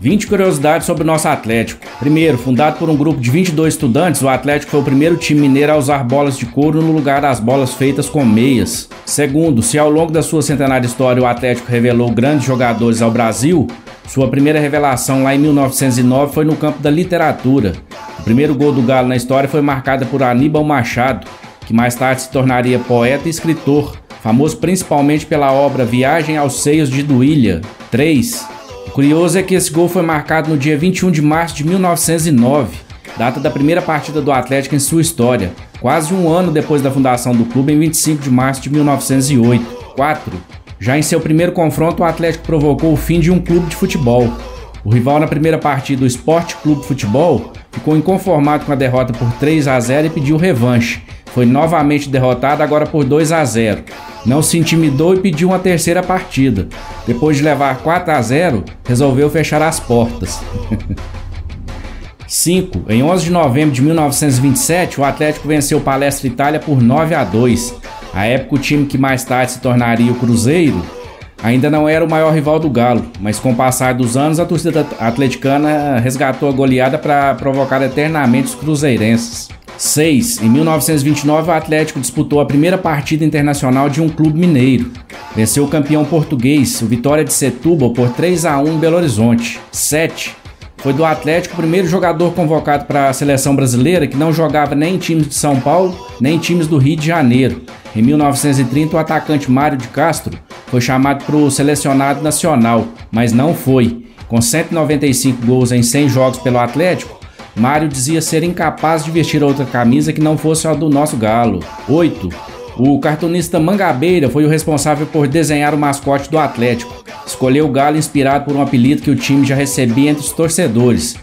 20 curiosidades sobre o nosso Atlético. Primeiro, fundado por um grupo de 22 estudantes, o Atlético foi o primeiro time mineiro a usar bolas de couro no lugar das bolas feitas com meias. Segundo, se ao longo da sua centenária história o Atlético revelou grandes jogadores ao Brasil, sua primeira revelação lá em 1909 foi no campo da literatura. O primeiro gol do Galo na história foi marcado por Aníbal Machado, que mais tarde se tornaria poeta e escritor, famoso principalmente pela obra Viagem aos Seios de Duília. 3. O curioso é que esse gol foi marcado no dia 21 de março de 1909, data da primeira partida do Atlético em sua história, quase um ano depois da fundação do clube, em 25 de março de 1908. 4. Já em seu primeiro confronto, o Atlético provocou o fim de um clube de futebol. O rival na primeira partida, o Sport Clube Futebol, ficou inconformado com a derrota por 3-0 e pediu revanche. Foi novamente derrotado, agora por 2-0. Não se intimidou e pediu uma terceira partida. Depois de levar 4-0, resolveu fechar as portas. 5. Em 11 de novembro de 1927, o Atlético venceu o Palestra Itália por 9-2. À época, o time que mais tarde se tornaria o Cruzeiro ainda não era o maior rival do Galo, mas com o passar dos anos, a torcida atleticana resgatou a goleada para provocar eternamente os cruzeirenses. 6. Em 1929, o Atlético disputou a primeira partida internacional de um clube mineiro. Venceu o campeão português, o Vitória de Setúbal, por 3-1 em Belo Horizonte. 7. Foi do Atlético o primeiro jogador convocado para a seleção brasileira que não jogava nem em times de São Paulo, nem em times do Rio de Janeiro. Em 1930, o atacante Mário de Castro foi chamado para o selecionado nacional, mas não foi. Com 195 gols em 100 jogos pelo Atlético, Mário dizia ser incapaz de vestir outra camisa que não fosse a do nosso Galo. 8. O cartunista Mangabeira foi o responsável por desenhar o mascote do Atlético. Escolheu o Galo inspirado por um apelido que o time já recebia entre os torcedores.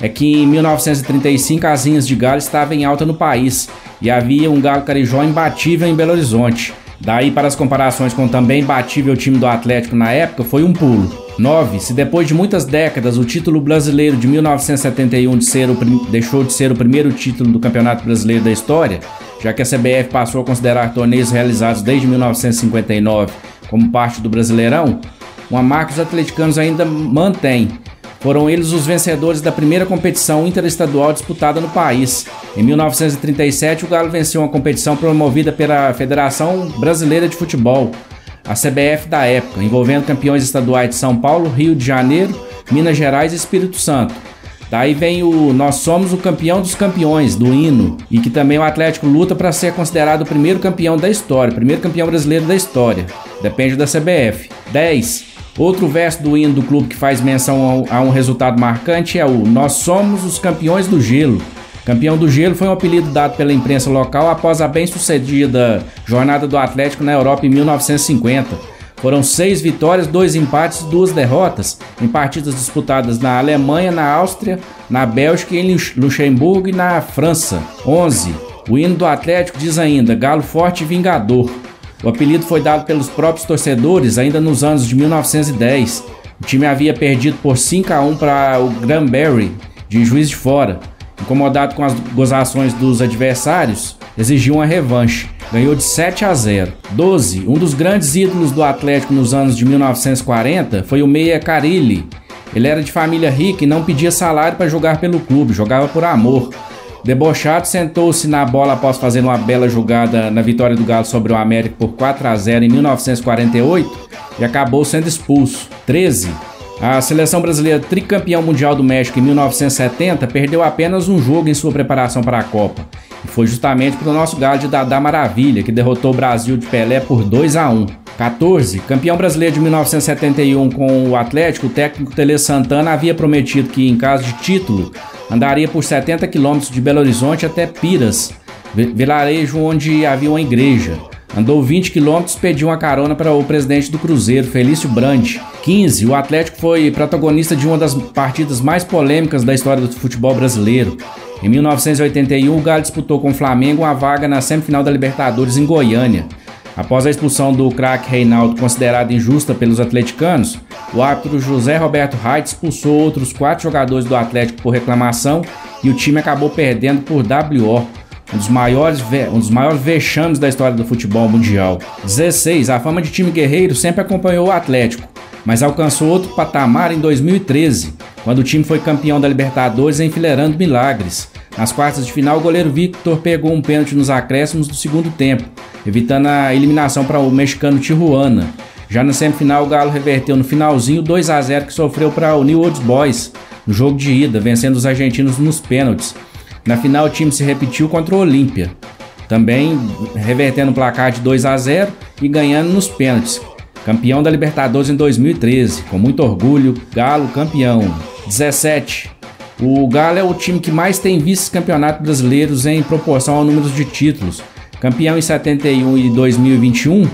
É que em 1935 asinhas de galo estavam em alta no país e havia um galo carijó imbatível em Belo Horizonte. Daí para as comparações com o também imbatível time do Atlético na época foi um pulo. 9. Se depois de muitas décadas o título brasileiro de 1971 deixou de ser o primeiro título do Campeonato Brasileiro da história, já que a CBF passou a considerar torneios realizados desde 1959 como parte do Brasileirão, uma marca os atleticanos ainda mantêm. Foram eles os vencedores da primeira competição interestadual disputada no país. Em 1937, o Galo venceu uma competição promovida pela Federação Brasileira de Futebol, a CBF da época, envolvendo campeões estaduais de São Paulo, Rio de Janeiro, Minas Gerais e Espírito Santo. Daí vem o Nós Somos o Campeão dos Campeões, do hino, e que também o Atlético luta para ser considerado o primeiro campeão da história, o primeiro campeão brasileiro da história. Depende da CBF. 10. Outro verso do hino do clube que faz menção a um resultado marcante é o Nós Somos os Campeões do Gelo. Campeão do Gelo foi um apelido dado pela imprensa local após a bem-sucedida jornada do Atlético na Europa em 1950. Foram 6 vitórias, 2 empates e 2 derrotas em partidas disputadas na Alemanha, na Áustria, na Bélgica, em Luxemburgo e na França. 11. O hino do Atlético diz ainda Galo Forte e Vingador. O apelido foi dado pelos próprios torcedores ainda nos anos de 1910. O time havia perdido por 5-1 para o Granbury, de Juiz de Fora. Incomodado com as gozações dos adversários, exigiu uma revanche. Ganhou de 7-0. 12. Um dos grandes ídolos do Atlético nos anos de 1940 foi o meia Carilli. Ele era de família rica e não pedia salário para jogar pelo clube, jogava por amor. Debochado, sentou-se na bola após fazer uma bela jogada na vitória do Galo sobre o América por 4-0 em 1948 e acabou sendo expulso. 13. A seleção brasileira tricampeão mundial do México em 1970 perdeu apenas um jogo em sua preparação para a Copa. E foi justamente para o nosso Galo de Dadá Maravilha, que derrotou o Brasil de Pelé por 2-1. 14. Campeão brasileiro de 1971 com o Atlético, o técnico Tele Santana havia prometido que, em caso de título, andaria por 70 quilômetros de Belo Horizonte até Piras, vilarejo onde havia uma igreja. Andou 20 quilômetros e pediu uma carona para o presidente do Cruzeiro, Felício Brandi. 15. O Atlético foi protagonista de uma das partidas mais polêmicas da história do futebol brasileiro. Em 1981, o Galo disputou com o Flamengo uma vaga na semifinal da Libertadores em Goiânia. Após a expulsão do craque Reinaldo, considerada injusta pelos atleticanos, o árbitro José Roberto Reit expulsou outros 4 jogadores do Atlético por reclamação e o time acabou perdendo por WO, um dos maiores vexames da história do futebol mundial. 16. A fama de time guerreiro sempre acompanhou o Atlético. mas alcançou outro patamar em 2013, quando o time foi campeão da Libertadores enfileirando milagres. Nas quartas de final, o goleiro Victor pegou um pênalti nos acréscimos do segundo tempo, evitando a eliminação para o mexicano Tijuana. Já na semifinal, o Galo reverteu no finalzinho 2-0 que sofreu para o New Old Boys no jogo de ida, vencendo os argentinos nos pênaltis. Na final, o time se repetiu contra o Olímpia, também revertendo o placar de 2-0 e ganhando nos pênaltis. Campeão da Libertadores em 2013, com muito orgulho, Galo campeão. 17. O Galo é o time que mais tem vice-campeonatos brasileiros em proporção ao número de títulos. Campeão em 71 e 2021,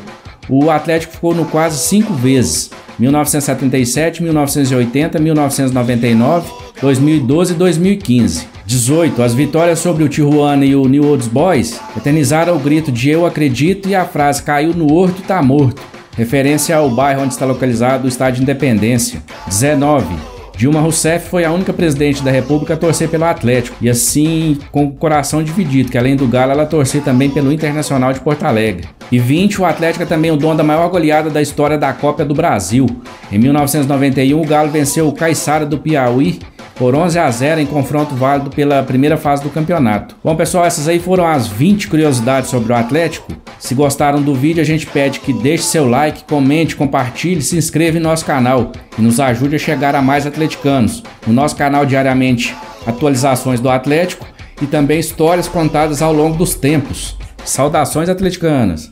o Atlético ficou no quase 5 vezes. 1977, 1980, 1999, 2012 e 2015. 18. As vitórias sobre o Tijuana e o New Old Boys eternizaram o grito de "Eu acredito" e a frase "Caiu no horto, tá morto", referência ao bairro onde está localizado o Estádio Independência. 19. Dilma Rousseff foi a única presidente da República a torcer pelo Atlético, e assim com o coração dividido, que além do Galo ela torcia também pelo Internacional de Porto Alegre. E 20, o Atlético é também o dono da maior goleada da história da Copa do Brasil. Em 1991, o Galo venceu o Caiçara do Piauí por 11-0 em confronto válido pela primeira fase do campeonato. Bom, pessoal, essas aí foram as 20 curiosidades sobre o Atlético. Se gostaram do vídeo, a gente pede que deixe seu like, comente, compartilhe, se inscreva em nosso canal e nos ajude a chegar a mais atleticanos. No nosso canal diariamente, atualizações do Atlético e também histórias contadas ao longo dos tempos. Saudações atleticanas!